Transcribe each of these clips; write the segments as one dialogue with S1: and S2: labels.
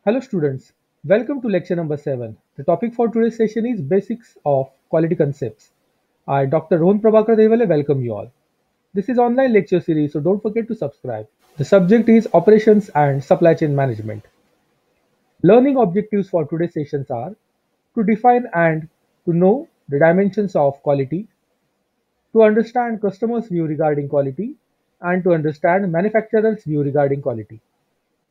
S1: Hello students, welcome to lecture number 7. The topic for today's session is Basics of Quality Concepts. I, Dr. Rohan Prabhakar Devale, welcome you all. This is online lecture series, so don't forget to subscribe. The subject is Operations and Supply Chain Management. Learning objectives for today's sessions are to define and to know the dimensions of quality, to understand customers' view regarding quality, and to understand manufacturers' view regarding quality.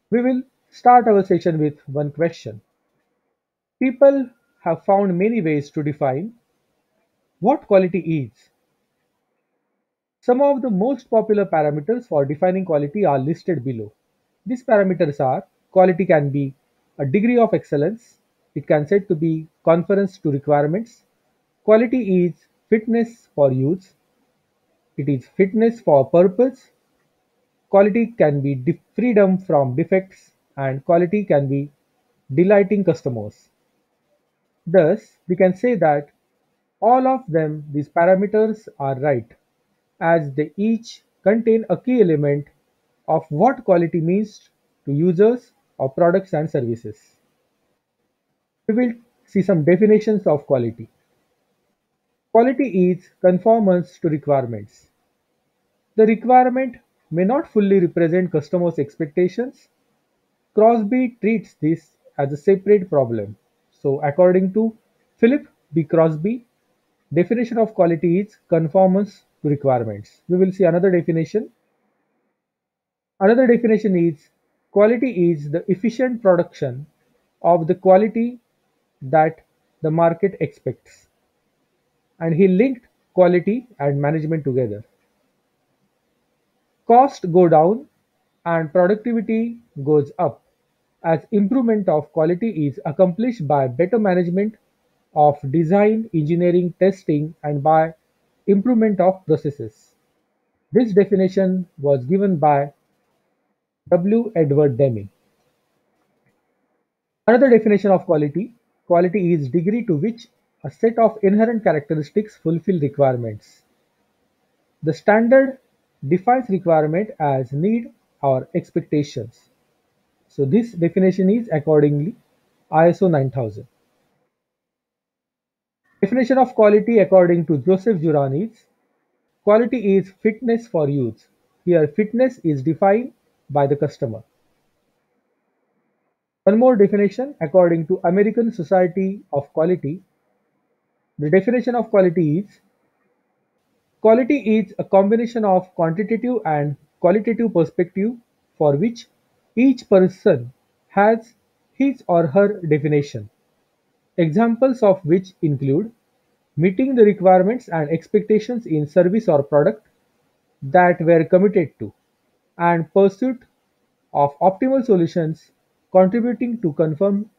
S1: We will start our session with one question. People have found many ways to define what quality is. Some of the most popular parameters for defining quality are listed below. These parameters are: quality can be a degree of excellence, it can said to be conformance to requirements, quality is fitness for use, it is fitness for purpose, quality can be freedom from defects, and quality can be delighting customers. Thus, we can say that all of them, these parameters are right, as they each contain a key element of what quality means to users of products and services. We will see some definitions of quality. Quality is conformance to requirements. The requirement may not fully represent customers' expectations. Crosby treats this as a separate problem. So, according to Philip B. Crosby, definition of quality is conformance to requirements. We will see another definition. Another definition is quality is the efficient production of the quality that the market expects. And he linked quality and management together. Cost go down and productivity goes up as improvement of quality is accomplished by better management of design, engineering, testing, and by improvement of processes. This definition was given by W. Edward Deming. Another definition of quality: quality is degree to which a set of inherent characteristics fulfill requirements. The standard defines requirement as need or expectations. So this definition is accordingly ISO 9000. Definition of quality according to Joseph Juran is: quality is fitness for use. Here fitness is defined by the customer. One more definition according to American Society of Quality. The definition of quality is a combination of quantitative and qualitative perspective for which each person has his or her definition. Examples of which include meeting the requirements and expectations in service or product that were committed to, and pursuit of optimal solutions contributing to confirm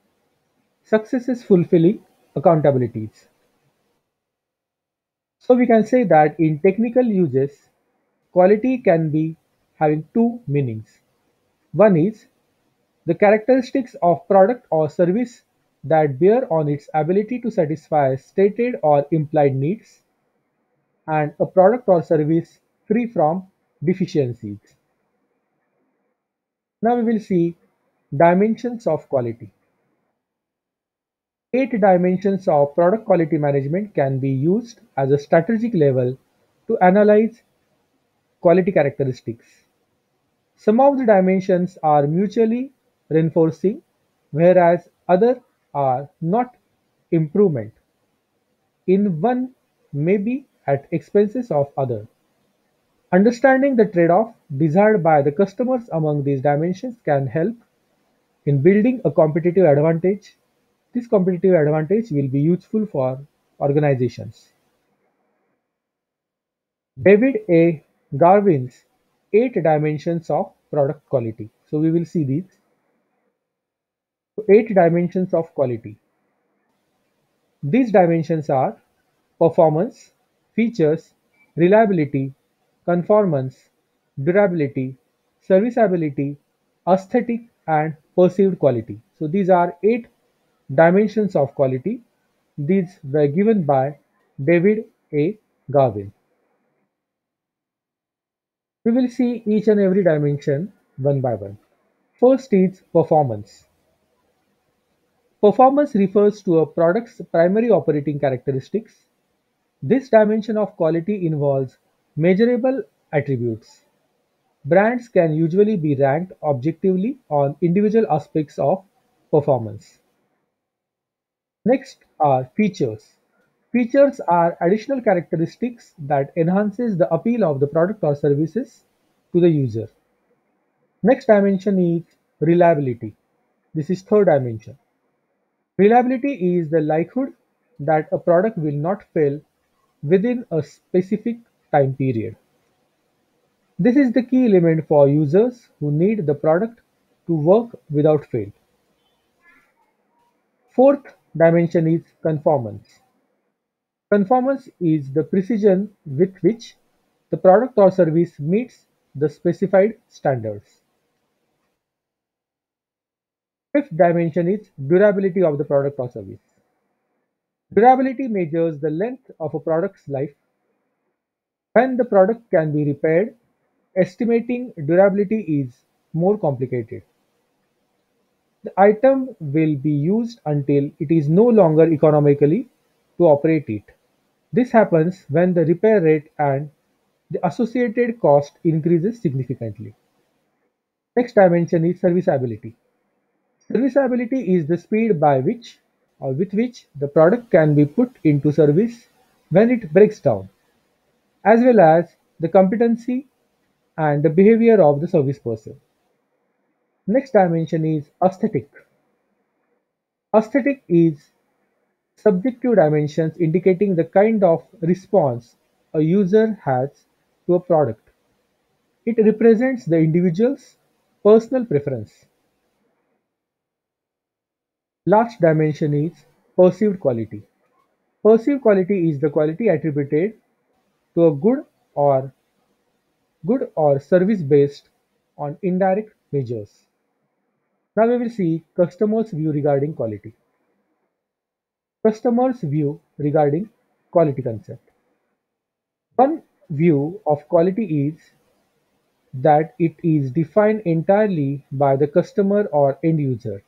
S1: successes fulfilling accountabilities. So we can say that in technical uses, quality can be having two meanings. One is the characteristics of product or service that bear on its ability to satisfy stated or implied needs, and a product or service free from deficiencies. Now we will see dimensions of quality. 8 dimensions of product quality management can be used as a strategic level to analyze quality characteristics. Some of the dimensions are mutually reinforcing, whereas others are not improvement in one may be at expenses of other. Understanding the trade-off desired by the customers among these dimensions can help in building a competitive advantage. This competitive advantage will be useful for organizations. David A. Garvin's 8 dimensions of product quality. So we will see these. 8 dimensions of quality. These dimensions are performance, features, reliability, conformance, durability, serviceability, aesthetic, and perceived quality. So these are 8 dimensions of quality. These were given by David A. Garvin. We will see each and every dimension one by one. First is performance. Performance refers to a product's primary operating characteristics. This dimension of quality involves measurable attributes. Brands can usually be ranked objectively on individual aspects of performance. Next are features. Features are additional characteristics that enhances the appeal of the product or services to the user. Next dimension is reliability. This is third dimension. Reliability is the likelihood that a product will not fail within a specific time period. This is the key element for users who need the product to work without fail. Fourth dimension is conformance. Conformance is the precision with which the product or service meets the specified standards. Fifth dimension is durability of the product or service. Durability measures the length of a product's life. When the product can be repaired, estimating durability is more complicated. The item will be used until it is no longer economically to operate it. This happens when the repair rate and the associated cost increases significantly. Next dimension is serviceability. Serviceability is the speed by which or with which the product can be put into service when it breaks down, as well as the competency and the behavior of the service person. Next dimension is aesthetic. Aesthetic is subjective dimensions indicating the kind of response a user has to a product. It represents the individual's personal preference. Last dimension is perceived quality. Perceived quality is the quality attributed to a good or service based on indirect measures. Now we will see customers' view regarding quality. Customers' view regarding quality concept. One view of quality is that it is defined entirely by the customer or end user,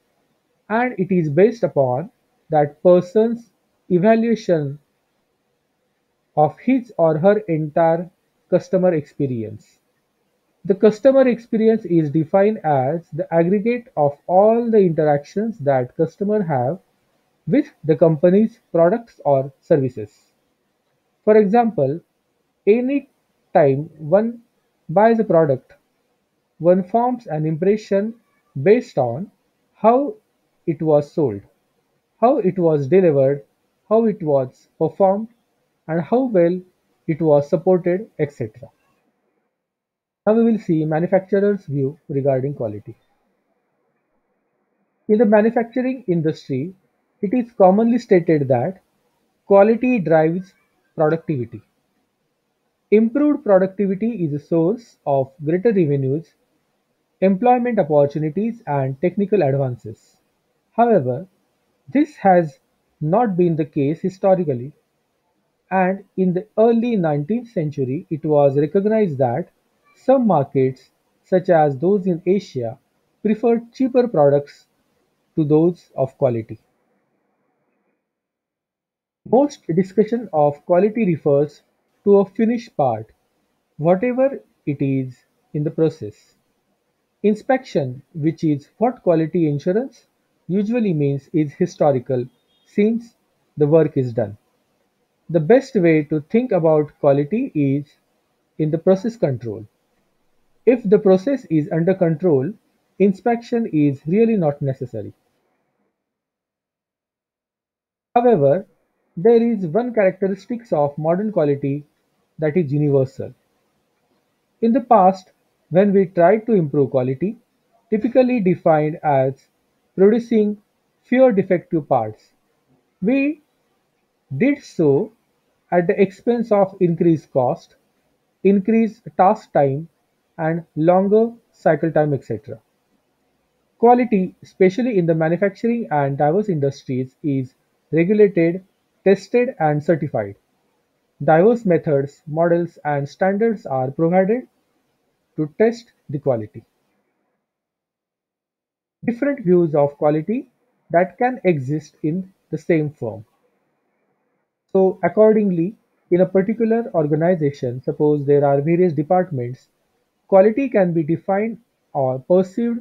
S1: and it is based upon that person's evaluation of his or her entire customer experience. The customer experience is defined as the aggregate of all the interactions that customers have with the company's products or services. For example, any time one buys a product, one forms an impression based on how it was sold, how it was delivered, how it was performed, and how well it was supported, etc. Now we will see manufacturer's view regarding quality. In the manufacturing industry, it is commonly stated that quality drives productivity. Improved productivity is a source of greater revenues, employment opportunities, and technical advances. However, this has not been the case historically, and in the early 19th century it was recognized that some markets, such as those in Asia, preferred cheaper products to those of quality. Most discussion of quality refers to a finished part, whatever it is in the process. Inspection, which is what quality insurance usually means, is historical since the work is done. The best way to think about quality is in the process control. If the process is under control, inspection is really not necessary. However, there is one characteristic of modern quality that is universal. In the past, when we tried to improve quality, typically defined as producing fewer defective parts, we did so at the expense of increased cost, increased task time, and longer cycle time, etc. Quality, especially in the manufacturing and diverse industries, is regulated, tested, and certified. Diverse methods, models, and standards are provided to test the quality. Different views of quality that can exist in the same firm. So accordingly, in a particular organization, suppose there are various departments, quality can be defined or perceived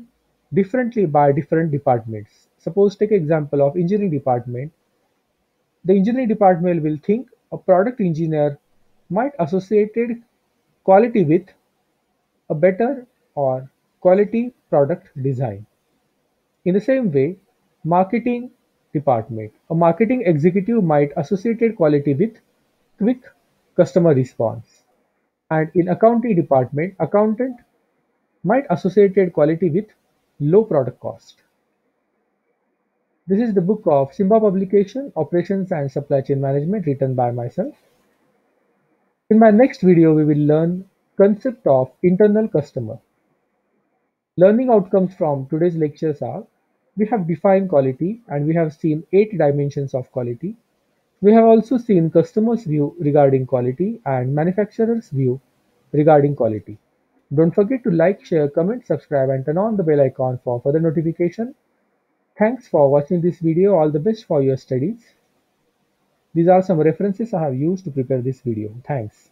S1: differently by different departments. Suppose take example of engineering department. The engineering department will think a product engineer might associated quality with a better or quality product design. In the same way, marketing department, a marketing executive might associate quality with quick customer response. And in accounting department, accountant might associate quality with low product cost. This is the book of Simba publication, Operations and Supply Chain Management, written by myself. In my next video, we will learn concept of internal customer. Learning outcomes from today's lectures are: we have defined quality and we have seen 8 dimensions of quality. We have also seen customers' view regarding quality and manufacturers' view regarding quality. Don't forget to like, share, comment, subscribe and turn on the bell icon for further notification. Thanks for watching this video. All the best for your studies. These are some references I have used to prepare this video. Thanks.